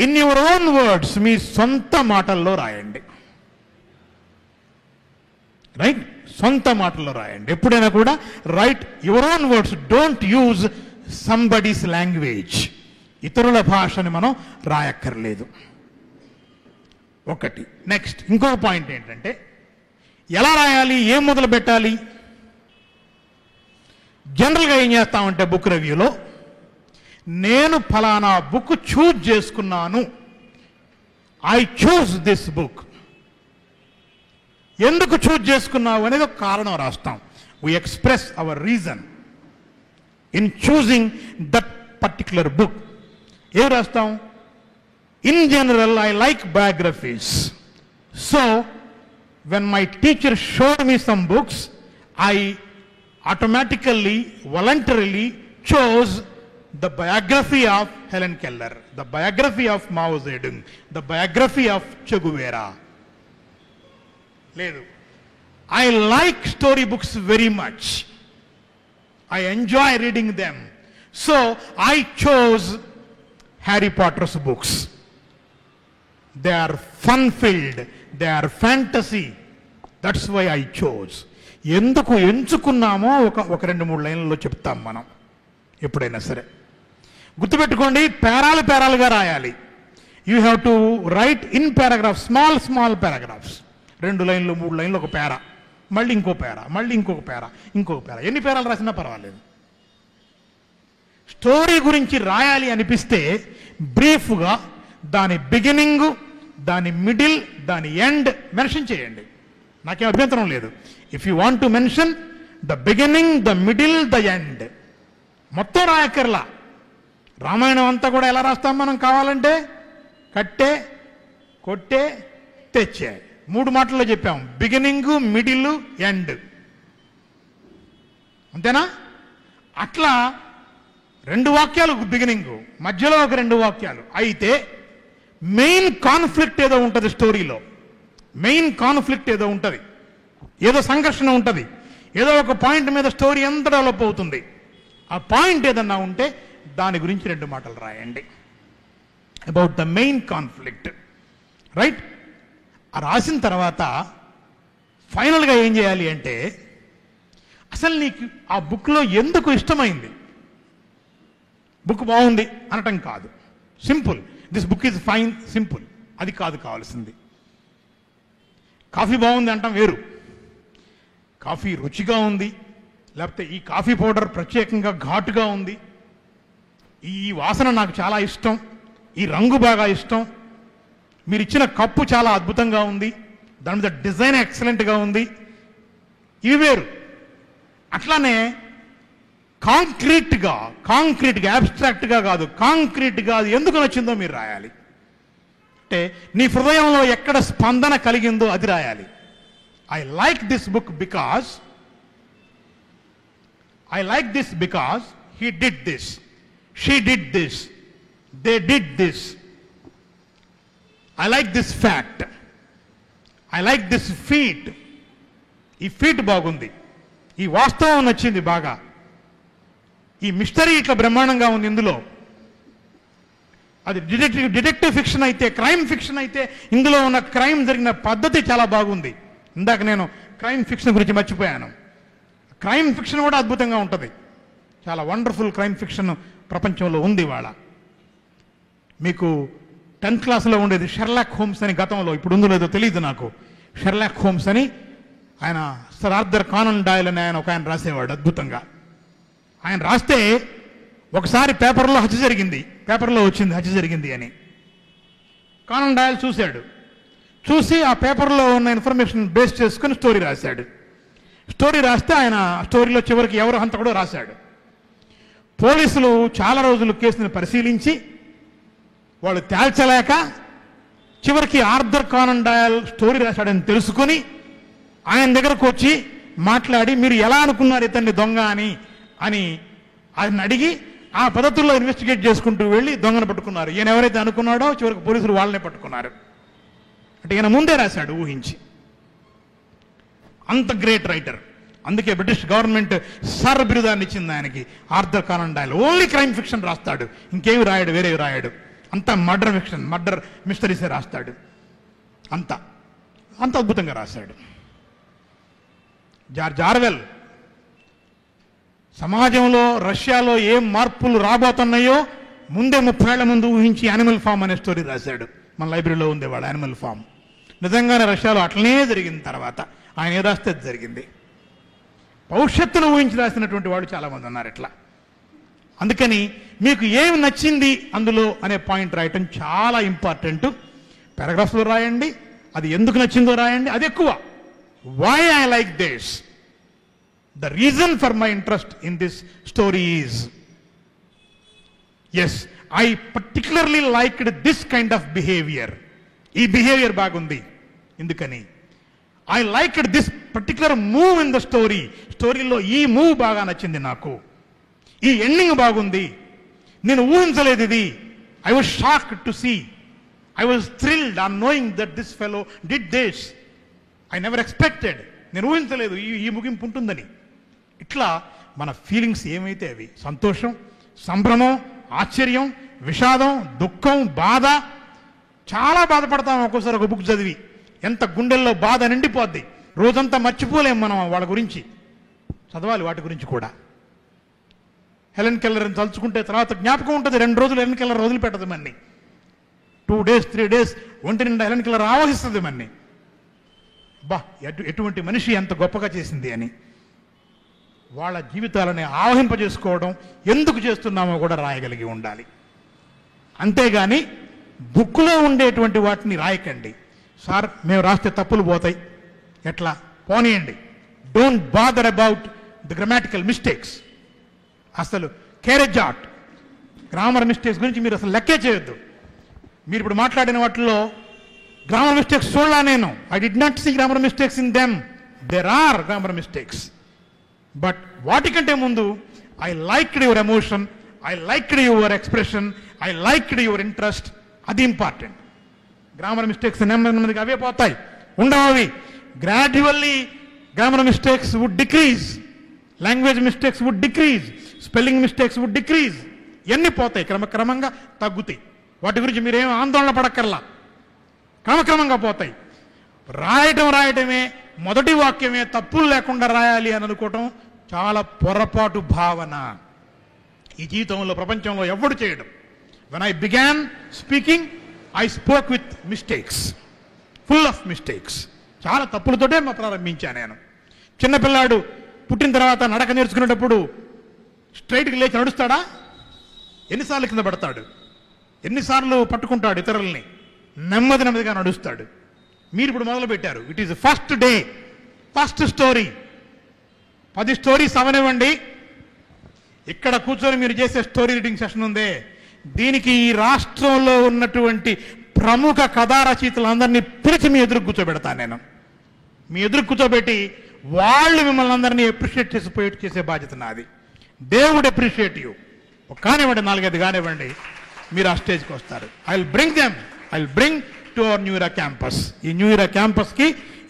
Speaker 1: ఇన్ యువర్ ఓన్ వర్డ్స్, మీ సొంత మాటల్లో రాయండి. రైట్, సొంత మాటల్లో రాయండి. ఎప్పుడైనా కూడా right your own words. Don't use somebody's language. ఇతరుల భాషని మనం రాయక్కర్లేదు. ఒకటి. నెక్స్ట్, ఇంకొక పాయింట్ ఏంటంటే, ఎలా రాయాలి, ఏం మొదలు పెట్టాలి? జనరల్గా ఏం చేస్తామంటే బుక్ రివ్యూలో నేను ఫలానా బుక్ చూజ్ చేసుకున్నాను, ఐ చూస్ దిస్ బుక్. ఎందుకు చూజ్ చేసుకున్నావు అనేది ఒక కారణం రాస్తాం. we express our reason in choosing that particular book. ఏం రాస్తాం? in general I like biographies, so when my teacher showed me some books, I automatically, voluntarily chose the biography of Helen Keller, the biography of Mao Zedong, the biography of Che Guevara. లేదు, I like story books very much. I enjoy reading them. So I chose Harry Potter's books. They are fun-filled, they are fantasy. That's why I chose. ఎందుకు ఎంచుకున్నామో ఒక 2-3 లైన్లలో చెప్తాం మనం ఎప్పుడైనా సరే. గుర్తుపెట్టుకోండి, పేరాలుగా రాయాలి. You have to right in paragraph, small paragraphs. 2 లైన్లు 3 లైన్లు ఒక పేరా, మళ్ళీ ఇంకో పేరా, మళ్ళీ ఇంకొక పేరా. ఎన్ని పేరాలు రాసినా పర్వాలేదు. స్టోరీ గురించి రాయాలి అనిపిస్తే బ్రీఫ్గా దాని బిగినింగ్, దాని మిడిల్, దాని ఎండ్ మెన్షన్ చేయండి. నాకేం అభ్యంతరం లేదు. If you want to mention the beginning, the middle, the end, మొత్తం రాయక్కర్లా. రామాయణం అంతా కూడా ఎలా రాస్తాం మనం కావాలంటే? కట్టే, కొట్టే, తెచ్చే, 3 మాటల్లో చెప్పాం. Beginning, middle, end. అంతేనా? అట్లా 2 వాక్యాలు బిగినింగ్, మధ్యలో ఒక 2 వాక్యాలు. అయితే మెయిన్ కాన్ఫ్లిక్ట్ ఏదో ఉంటుంది స్టోరీలో. మెయిన్ కాన్ఫ్లిక్ట్ ఏదో ఉంటుంది, ఏదో సంఘర్షణ ఉంటుంది, ఏదో ఒక పాయింట్ మీద స్టోరీ ఎంత డెవలప్ అవుతుంది. ఆ పాయింట్ ఏదన్నా ఉంటే దాని గురించి 2 మాటలు రాయండి. About the main conflict, right? రాసిన తర్వాత ఫైనల్గా ఏం చేయాలి అంటే, అసలు నీకు ఆ బుక్లో ఎందుకు ఇష్టమైంది? బుక్ బాగుంది అనటం కాదు. Simple, this book is fine, simple. అది కాదు కావాల్సింది. కాఫీ బాగుంది అంటాం వేరు, కాఫీ రుచిగా ఉంది, లేకపోతే ఈ కాఫీ పౌడర్ ప్రత్యేకంగా ఘాటుగా ఉంది, ఈ వాసన నాకు చాలా ఇష్టం, ఈ రంగు బాగా ఇష్టం, మీరు ఇచ్చిన కప్పు చాలా అద్భుతంగా ఉంది, దాని మీద డిజైన్ ఎక్సలెంట్గా ఉంది, ఇవి వేరు. అట్లానే కాంక్రీట్గా అబ్స్ట్రాక్ట్గా కాదు, కాంక్రీట్గా అది ఎందుకు నచ్చిందో మీరు రాయాలి. అంటే నీ హృదయంలో ఎక్కడ స్పందన కలిగిందో అది రాయాలి. I like this book because he did this, she did this, they did this. I like this fact, I like this feat. ఈ ఫీట్ బాగుంది, ఈ వాస్తవం నచ్చింది బాగా, ఈ మిస్టరీ ఇట్లా బ్రహ్మాండంగా ఉంది ఇందులో. అది డిటెక్టివ్ ఫిక్షన్ అయితే, క్రైమ్ ఫిక్షన్ అయితే ఇందులో ఉన్న క్రైమ్ జరిగిన పద్ధతి చాలా బాగుంది. ఇందాక నేను క్రైమ్ ఫిక్షన్ గురించి మర్చిపోయాను. క్రైమ్ ఫిక్షన్ కూడా అద్భుతంగా ఉంటుంది. చాలా వండర్ఫుల్ క్రైమ్ ఫిక్షన్ ప్రపంచంలో ఉంది ఇవాళ. మీకు 10th క్లాస్లో ఉండేది షెర్లాక్ హోమ్స్ అని, గతంలో, ఇప్పుడు ఉందో లేదో తెలియదు నాకు. షెర్లాక్ హోమ్స్ అని ఆయన సర్ ఆర్థర్ కానన్ డాయల్ అని ఆయన రాసేవాడు అద్భుతంగా. ఆయన రాస్తే ఒకసారి పేపర్లో వచ్చింది హత్య జరిగింది అని. కానన్ డాయల్ చూసి ఆ పేపర్లో ఉన్న ఇన్ఫర్మేషన్ బేస్ చేసుకుని స్టోరీ రాస్తే ఆయన స్టోరీలో చివరికి ఎవరు హంతకుడో రాశాడు. పోలీసులు చాలా రోజులు కేసుని పరిశీలించి వాళ్ళు తేల్చలేక చివరికి ఆర్థర్ కానన్ డాయల్ స్టోరీ రాశాడని తెలుసుకొని ఆయన దగ్గరకు వచ్చి మాట్లాడి, మీరు ఎలా అనుకున్నారు ఇతన్ని దొంగ అని ఆయన అడిగి ఆ పద్ధతుల్లో ఇన్వెస్టిగేట్ చేసుకుంటూ వెళ్ళి దొంగను పట్టుకున్నారు. ఈయన ఎవరైతే అనుకున్నాడో చివరికి పోలీసులు వాళ్ళనే పట్టుకున్నారు. అంటే ఈయన ముందే రాశాడు ఊహించి. అంత గ్రేట్ రైటర్. అందుకే బ్రిటిష్ గవర్నమెంట్ సర్ బిరుదాన్ని ఇచ్చింది ఆయనకి, Arthur కానన్ Doyle. Only crime fiction రాస్తాడు, ఇంకేమి రాయడు, వేరేవి రాయడు. అంతా మర్డర్ ఫిక్షన్, మర్డర్ మిస్టరీసే రాస్తాడు. అంత అద్భుతంగా రాశాడు. జార్జ్ ఆర్వెల్ సమాజంలో రష్యాలో ఏం మార్పులు రాబోతున్నాయో ముందే 30 ఏళ్ల ముందు ఊహించి యానిమల్ ఫామ్ అనే స్టోరీ రాశాడు. మన లైబ్రరీలో ఉండేవాడు యానిమల్ ఫామ్. నిజంగానే రష్యాలో అట్లనే జరిగింది. తర్వాత ఆయన ఏ రాస్తే జరిగింది. భవిష్యత్తును ఊహించి రాసినటువంటి వాళ్ళు చాలామంది ఉన్నారు. ఇట్లా అందుకని మీకు ఏమి నచ్చింది అందులో అనే పాయింట్ రాయటం చాలా ఇంపార్టెంట్. పారాగ్రాఫ్లో రాయండి, అది ఎందుకు నచ్చిందో రాయండి, అది ఎక్కువ. Why I like this, the reason for my interest in this story is, yes I particularly liked this kind of behaviour, ఈ బిహేవియర్ బాగుంది ఎందుకని. I liked this particular move in the story, స్టోరీలో ఈ మూవ్ బాగా నచ్చింది నాకు, ఈ ఎండింగ్ బాగుంది, నేను ఊహించలేదు ఇది. I was shocked to see, I was thrilled on knowing that this fellow did this, I never expected, నేను ఊహించలేదు ఈ ముగింపు ఉంటుందని. ఇట్లా మన ఫీలింగ్స్ ఏమైతే అవి సంతోషం, సంభ్రమం, ఆశ్చర్యం, విషాదం, దుఃఖం, బాధ. చాలా బాధపడతాం ఒక్కోసారి ఒక బుక్ చదివి, ఎంత గుండెల్లో బాధ నిండిపోద్ది, రోజంతా మర్చిపోలేం మనం వాళ్ళ గురించి. చదవాలి వాటి గురించి కూడా. హెలెన్ కెల్లర్ని తలుచుకుంటే తర్వాత జ్ఞాపకం ఉంటుంది. 2 రోజులు హెలెన్ కెల్లర్ వదిలిపెట్టదు మన్ని, 2 days 3 days ఒంటి నిండా హెలెన్ కెల్లర్ ఆవహిస్తుంది మన్ని. బా ఎటువంటి మనిషి ఎంత గొప్పగా చేసింది అని. వాళ్ళ జీవితాలని ఆవహింపజేసుకోవడం ఎందుకు చేస్తున్నామో కూడా రాయగలిగి ఉండాలి. అంతేగాని బుక్లో ఉండేటువంటి వాటిని రాయకండి. సార్ మేము రాస్తే తప్పులు పోతాయి, ఎట్లా పోనీయండి. Don't bother about the grammatical mistakes. అసలు కేరెజాట్ గ్రామర్ మిస్టేక్స్ గురించి మీరు అసలు లెక్కే చేయొద్దు. మీరు ఇప్పుడు మాట్లాడిన వాటిలో గ్రామర్ మిస్టేక్స్ చూడలా నేను. I did not see grammar mistakes in them. There are grammar mistakes. But వాటికంటే ముందు I liked your emotion, I liked your expression, I liked your interest. అది ఇంపార్టెంట్. గ్రామర్ మిస్టేక్స్ నెమ్మదిగా అవే పోతాయి, ఉండవు అవి. Gradually grammar mistakes would decrease, language mistakes would decrease, spelling mistakes would decrease. ఇవన్నీ పోతాయి, క్రమక్రమంగా తగ్గుతాయి. వాటి గురించి మీరేం ఆందోళన పడక్కర్లా, క్రమక్రమంగా పోతాయి. రాయటమే మొదటి వాక్యమే తప్పులు లేకుండా రాయాలి అని అనుకోవటం చాలా పొరపాటు భావన. ఈ జీవితంలో ప్రపంచంలో ఎవడు చేయడం. When I began speaking I spoke with mistakes, full of mistakes. చాలా తప్పులతోటే ప్రారంభించాను నేను. చిన్నపిల్లాడు పుట్టిన తర్వాత నడక నేర్చుకునేటప్పుడు స్ట్రైట్గా లేచి నడుస్తాడా? ఎన్నిసార్లు కింద పడతాడు, ఎన్నిసార్లు పట్టుకుంటాడు ఇతరుల్ని, నెమ్మదిగా నడుస్తాడు. మీరు ఇప్పుడు మొదలు పెట్టారు, it is first day, first story. 10 stories అవనివ్వండి, ఇక్కడ కూర్చొని మీరు చేసే స్టోరీ రీడింగ్ సెషన్ ఉందే, దీనికి ఈ రాష్ట్రంలో ఉన్నటువంటి ప్రముఖ కథా రచయితలందరినీ పిలిచి మీ ఎదురు కూర్చోబెడతాను నేను. మీ ఎదురు కూర్చోబెట్టి వాళ్ళు మిమ్మల్ని అందరినీ అప్రిషియేట్ చేసే బాధ్యత నాది. దేవుడు అప్రిషియేట్ యూ. కానివ్వండి, 4-5 కానివ్వండి, మీరు ఆ స్టేజ్కి వస్తారు. I will bring them, I will bring to our new year campus. ఈ న్యూ ఇయర్ క్యాంపస్కి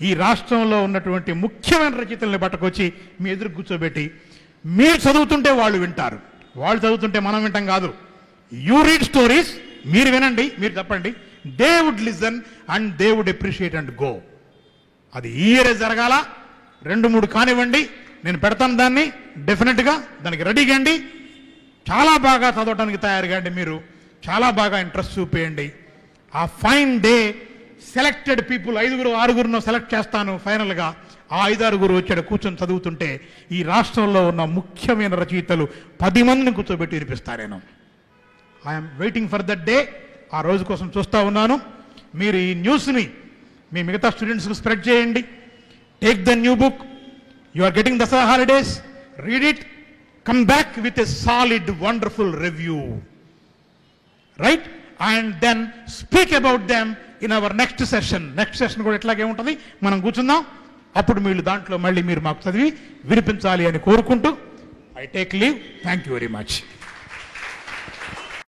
Speaker 1: ఈ రాష్ట్రంలో ఉన్నటువంటి ముఖ్యమైన రచయితల్ని పట్టుకొచ్చి మీ ఎదురు కూర్చోబెట్టి, మీరు చదువుతుంటే వాళ్ళు వింటారు, వాళ్ళు చదువుతుంటే మనం వింటాం కాదు. యూ రీడ్ స్టోరీస్, మీరు వినండి, మీరు చెప్పండి, they would listen and they would appreciate and go. అది ఈ ఇయరే జరగాల. 2-3 కానివ్వండి, నేను పెడతాను దాన్ని. డెఫినెట్గా దానికి రెడీగా అండి. చాలా బాగా చదవడానికి తయారుగా అండి. మీరు చాలా బాగా ఇంట్రెస్ట్ చూపేయండి. ఆ fine day selected people 5-6 select చేస్తాను ఫైనల్గా. ఆ 5-6 వచ్చాడు కూర్చొని చదువుతుంటే ఈ రాష్ట్రంలో ఉన్న ముఖ్యమైన రచయితలు 10 మందిని కూర్చోబెట్టి వినిపిస్తాను నేను. I'm waiting for that day. ఆ రోజు కోసం చూస్తూ ఉన్నాను. మీరు ఈ న్యూస్ని మీ మిగతా స్టూడెంట్స్కి స్ప్రెడ్ చేయండి. Take the new book, you are getting Dussehra holidays, read it, come back with a solid wonderful review, right? And then speak about them in our next session. Next session కూడా ఇట్లాగే ఉంటుంది, మనం కూర్చుందాం. అప్పుడు మీరు దాంట్లో మళ్ళీ మీరు మాకు చదివి వినిపించాలి అని కోరుకుంటూ I take leave. Thank you very much.